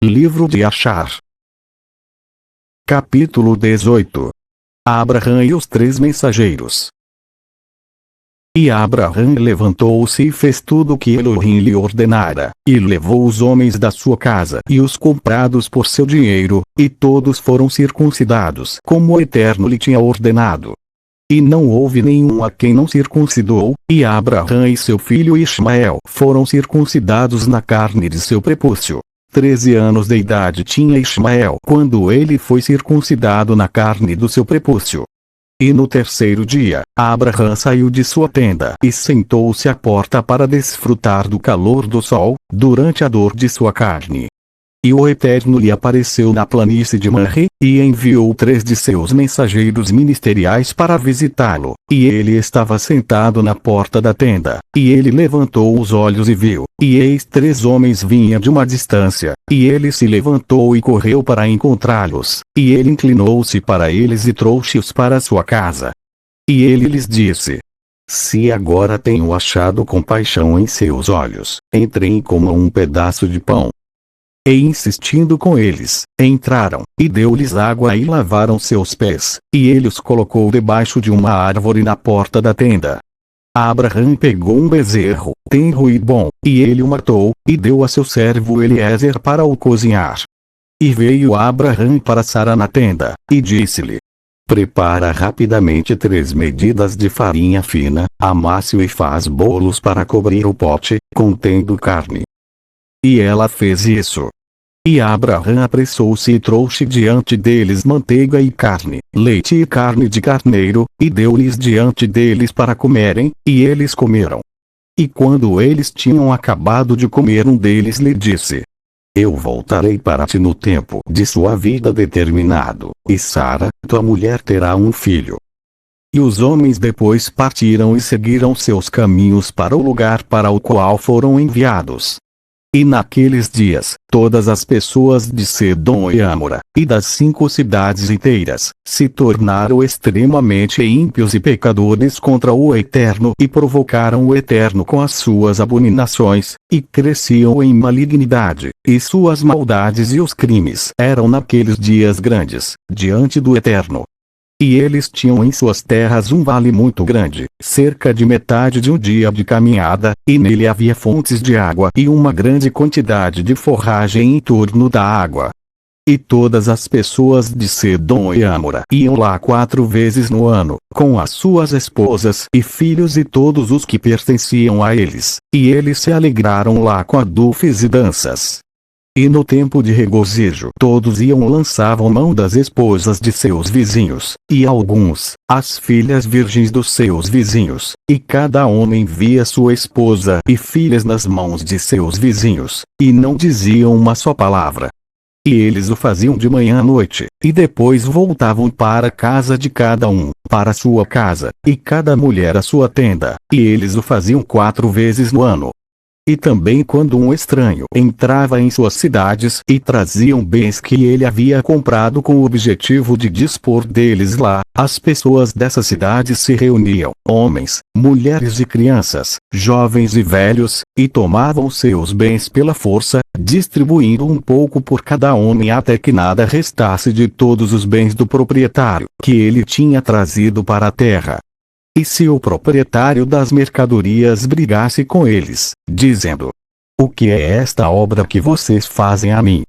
Livro de Achar. Capítulo 18. Abraham e os 3 mensageiros. E Abraham levantou-se e fez tudo o que Elohim lhe ordenara, e levou os homens da sua casa e os comprados por seu dinheiro, e todos foram circuncidados como o Eterno lhe tinha ordenado. E não houve nenhum a quem não circuncidou, e Abraham e seu filho Ismael foram circuncidados na carne de seu prepúcio. 13 anos de idade tinha Ismael quando ele foi circuncidado na carne do seu prepúcio. E no 3º dia, Abraham saiu de sua tenda e sentou-se à porta para desfrutar do calor do sol, durante a dor de sua carne. E o Eterno lhe apareceu na planície de Manre, e enviou 3 de seus mensageiros ministeriais para visitá-lo, e ele estava sentado na porta da tenda, e ele levantou os olhos e viu, e eis 3 homens vinham de uma distância, e ele se levantou e correu para encontrá-los, e ele inclinou-se para eles e trouxe-os para sua casa. E ele lhes disse: se agora tenho achado compaixão em seus olhos, entrem e comam um pedaço de pão. E insistindo com eles, entraram, e deu-lhes água e lavaram seus pés, e ele os colocou debaixo de uma árvore na porta da tenda. Abraham pegou um bezerro, tenro e bom, e ele o matou, e deu a seu servo Eliezer para o cozinhar. E veio Abraham para Sara na tenda, e disse-lhe: prepara rapidamente 3 medidas de farinha fina, amasse-o e faz bolos para cobrir o pote, contendo carne. E ela fez isso. E Abraham apressou-se e trouxe diante deles manteiga e carne, leite e carne de carneiro, e deu-lhes diante deles para comerem, e eles comeram. E quando eles tinham acabado de comer, um deles lhe disse: eu voltarei para ti no tempo de sua vida determinado, e Sara, tua mulher, terá um filho. E os homens depois partiram e seguiram seus caminhos para o lugar para o qual foram enviados. E naqueles dias, todas as pessoas de Sedom e Amora, e das 5 cidades inteiras, se tornaram extremamente ímpios e pecadores contra o Eterno e provocaram o Eterno com as suas abominações, e cresciam em malignidade, e suas maldades e os crimes eram naqueles dias grandes, diante do Eterno. E eles tinham em suas terras um vale muito grande, cerca de metade de um dia de caminhada, e nele havia fontes de água e uma grande quantidade de forragem em torno da água. E todas as pessoas de Sedom e Amora iam lá 4 vezes no ano, com as suas esposas e filhos e todos os que pertenciam a eles, e eles se alegraram lá com adufes e danças. E no tempo de regozijo todos lançavam mão das esposas de seus vizinhos, e alguns, as filhas virgens dos seus vizinhos, e cada homem via sua esposa e filhas nas mãos de seus vizinhos, e não diziam uma só palavra. E eles o faziam de manhã à noite, e depois voltavam para a casa de cada um, para sua casa, e cada mulher à sua tenda, e eles o faziam 4 vezes no ano. E também quando um estranho entrava em suas cidades e traziam bens que ele havia comprado com o objetivo de dispor deles lá, as pessoas dessas cidades se reuniam, homens, mulheres e crianças, jovens e velhos, e tomavam seus bens pela força, distribuindo um pouco por cada homem até que nada restasse de todos os bens do proprietário que ele tinha trazido para a terra. E se o proprietário das mercadorias brigasse com eles, dizendo: o que é esta obra que vocês fazem a mim?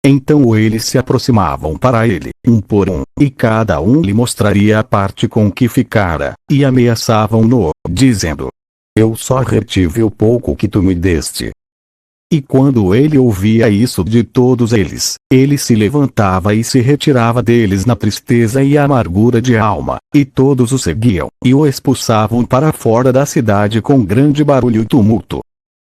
Então eles se aproximavam para ele, um por um, e cada um lhe mostraria a parte com que ficara, e ameaçavam-no, dizendo: eu só retive o pouco que tu me deste. E quando ele ouvia isso de todos eles, ele se levantava e se retirava deles na tristeza e amargura de alma, e todos o seguiam, e o expulsavam para fora da cidade com grande barulho e tumulto.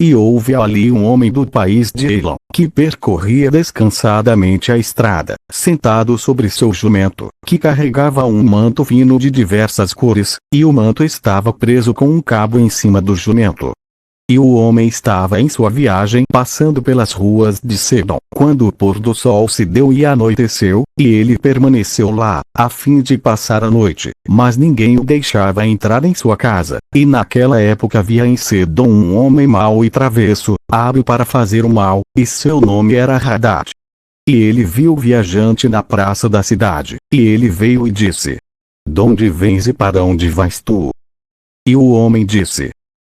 E houve ali um homem do país de Elão, que percorria descansadamente a estrada, sentado sobre seu jumento, que carregava um manto fino de diversas cores, e o manto estava preso com um cabo em cima do jumento. E o homem estava em sua viagem passando pelas ruas de Sedom, quando o pôr do sol se deu e anoiteceu, e ele permaneceu lá, a fim de passar a noite, mas ninguém o deixava entrar em sua casa, e naquela época havia em Sedom um homem mau e travesso, hábil para fazer o mal, e seu nome era Hadad. E ele viu o viajante na praça da cidade, e ele veio e disse: "De onde vens e para onde vais tu?" E o homem disse: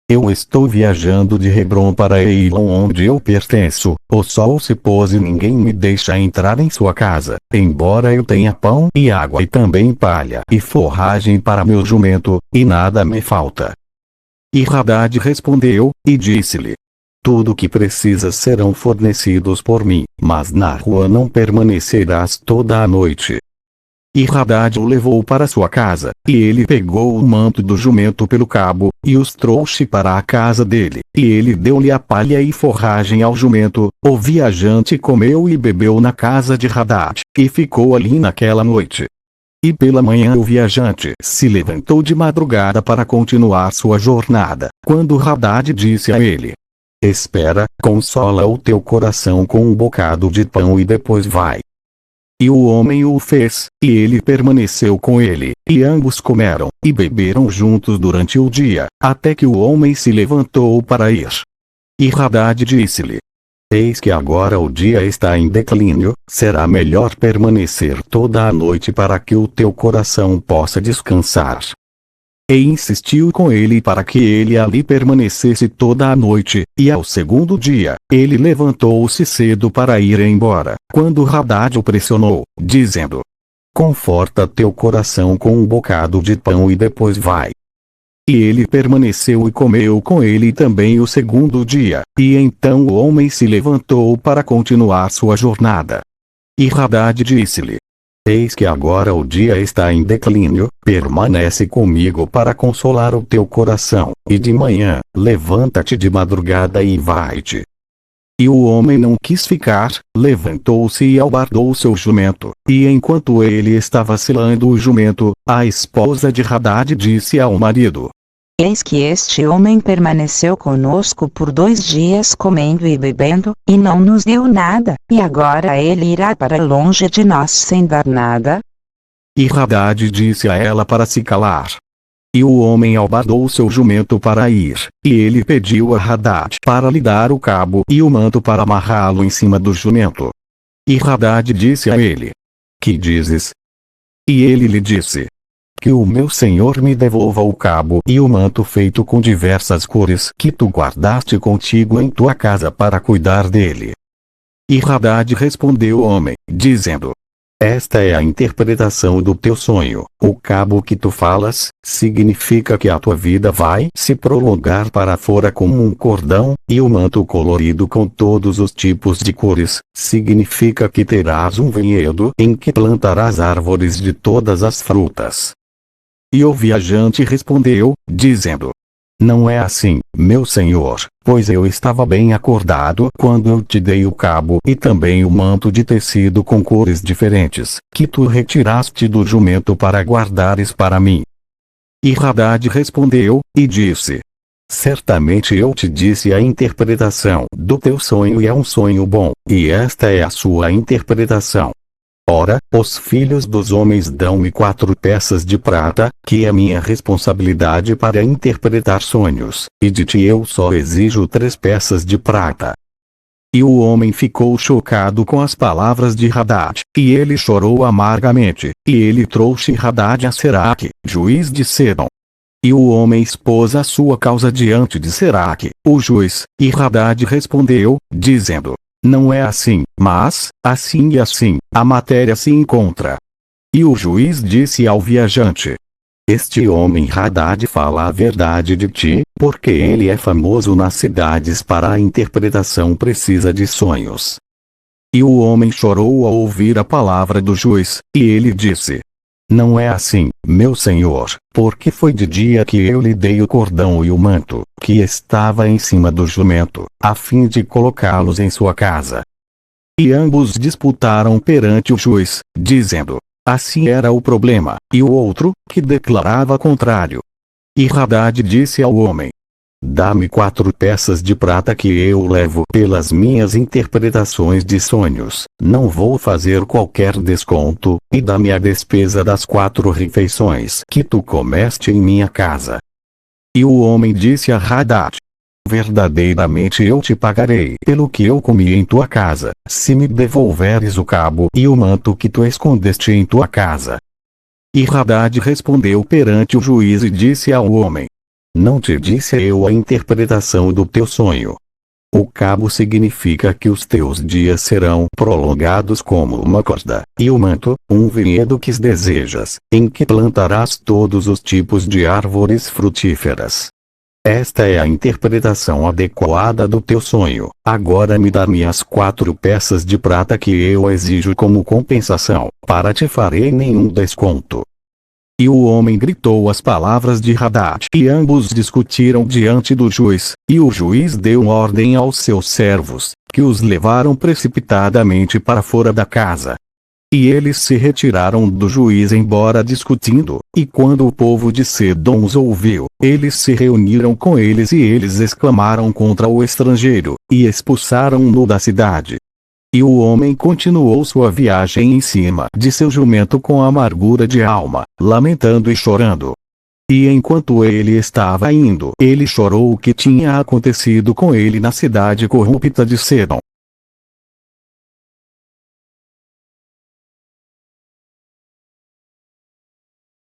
"Eu estou viajando de Hebrom para Eilon, onde eu pertenço. O sol se pôs e ninguém me deixa entrar em sua casa, embora eu tenha pão e água e também palha e forragem para meu jumento, e nada me falta." E Hadad respondeu, e disse-lhe: "Tudo o que precisas serão fornecidos por mim, mas na rua não permanecerás toda a noite." E Hadad o levou para sua casa, e ele pegou o manto do jumento pelo cabo, e os trouxe para a casa dele, e ele deu-lhe a palha e forragem ao jumento. O viajante comeu e bebeu na casa de Hadad, e ficou ali naquela noite. E pela manhã o viajante se levantou de madrugada para continuar sua jornada, quando Hadad disse a ele: "Espera, consola o teu coração com um bocado de pão e depois vai." E o homem o fez, e ele permaneceu com ele, e ambos comeram, e beberam juntos durante o dia, até que o homem se levantou para ir. E Hadad disse-lhe: "Eis que agora o dia está em declínio, será melhor permanecer toda a noite para que o teu coração possa descansar." E insistiu com ele para que ele ali permanecesse toda a noite, e ao segundo dia, ele levantou-se cedo para ir embora, quando Hadad o pressionou, dizendo: "Conforta teu coração com um bocado de pão e depois vai." E ele permaneceu e comeu com ele também o segundo dia, e então o homem se levantou para continuar sua jornada. E Hadad disse-lhe: "Eis que agora o dia está em declínio, permanece comigo para consolar o teu coração, e de manhã, levanta-te de madrugada e vai-te." E o homem não quis ficar, levantou-se e albardou seu jumento, e enquanto ele estava selando o jumento, a esposa de Hadad disse ao marido: "Eis que este homem permaneceu conosco por 2 dias comendo e bebendo, e não nos deu nada, e agora ele irá para longe de nós sem dar nada?" E Hadad disse a ela para se calar. E o homem albardou seu jumento para ir, e ele pediu a Hadad para lhe dar o cabo e o manto para amarrá-lo em cima do jumento. E Hadad disse a ele: "Que dizes?" E ele lhe disse: "Que o meu senhor me devolva o cabo e o manto feito com diversas cores que tu guardaste contigo em tua casa para cuidar dele." E Hadad respondeu ao homem, dizendo: "Esta é a interpretação do teu sonho. O cabo que tu falas, significa que a tua vida vai se prolongar para fora como um cordão, e o manto colorido com todos os tipos de cores, significa que terás um vinhedo em que plantarás árvores de todas as frutas." E o viajante respondeu, dizendo: "Não é assim, meu senhor, pois eu estava bem acordado quando eu te dei o cabo e também o manto de tecido com cores diferentes, que tu retiraste do jumento para guardares para mim." E Hadad respondeu, e disse: "Certamente eu te disse a interpretação do teu sonho e é um sonho bom, e esta é a sua interpretação. Ora, os filhos dos homens dão-me 4 peças de prata, que é minha responsabilidade para interpretar sonhos, e de ti eu só exijo 3 peças de prata." E o homem ficou chocado com as palavras de Hadad, e ele chorou amargamente, e ele trouxe Hadad a Seraque, juiz de Sedom. E o homem expôs a sua causa diante de Seraque, o juiz, e Hadad respondeu, dizendo: "Não é assim, mas, assim e assim, a matéria se encontra." E o juiz disse ao viajante: "Este homem Hadad fala a verdade de ti, porque ele é famoso nas cidades para a interpretação precisa de sonhos." E o homem chorou ao ouvir a palavra do juiz, e ele disse: "Não é assim, meu senhor, porque foi de dia que eu lhe dei o cordão e o manto, que estava em cima do jumento, a fim de colocá-los em sua casa." E ambos disputaram perante o juiz, dizendo: assim era o problema, e o outro, que declarava contrário. E Hadad disse ao homem: Dá-me 4 peças de prata que eu levo pelas minhas interpretações de sonhos, não vou fazer qualquer desconto, e dá-me a despesa das 4 refeições que tu comeste em minha casa. E o homem disse a Hadad: verdadeiramente eu te pagarei pelo que eu comi em tua casa, se me devolveres o cabo e o manto que tu escondeste em tua casa. E Hadad respondeu perante o juiz e disse ao homem: não te disse eu a interpretação do teu sonho? O cabo significa que os teus dias serão prolongados como uma corda, e o manto, um vinhedo que desejas, em que plantarás todos os tipos de árvores frutíferas. Esta é a interpretação adequada do teu sonho. Agora me dá-me as 4 peças de prata que eu exijo como compensação, para te farei nenhum desconto. E o homem gritou as palavras de Hadad, e ambos discutiram diante do juiz, e o juiz deu ordem aos seus servos, que os levaram precipitadamente para fora da casa. E eles se retiraram do juiz embora discutindo, e quando o povo de Sedom os ouviu, eles se reuniram com eles e eles exclamaram contra o estrangeiro, e expulsaram-no da cidade. E o homem continuou sua viagem em cima de seu jumento com amargura de alma, lamentando e chorando. E enquanto ele estava indo, ele chorou o que tinha acontecido com ele na cidade corrupta de Sedom.